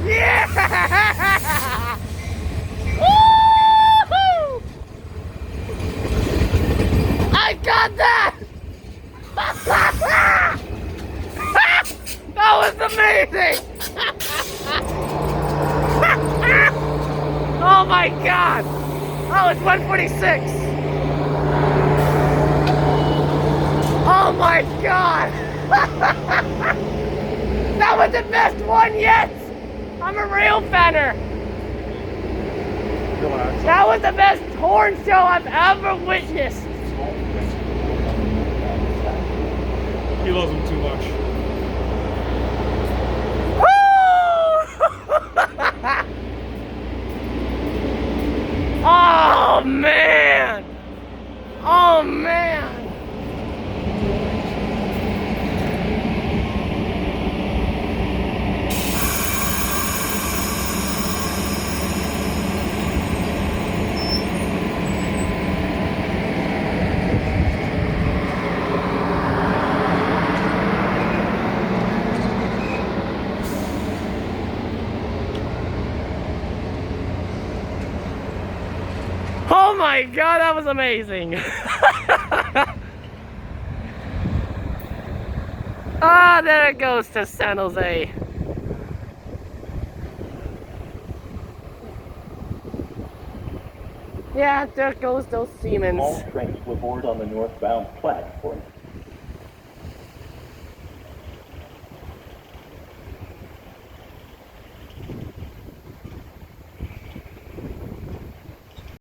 Yeah! Woo! I got that! That was amazing! Oh my god! Oh, it's 146! Oh my god! That was the best one yet! I'm a real fanner! That was the best horn show I've ever witnessed! He loves him too much. Oh man! Oh man! Oh my god, that was amazing! Ah, there it goes to San Jose. Yeah, there goes those Siemens. All trains will board on the northbound platform.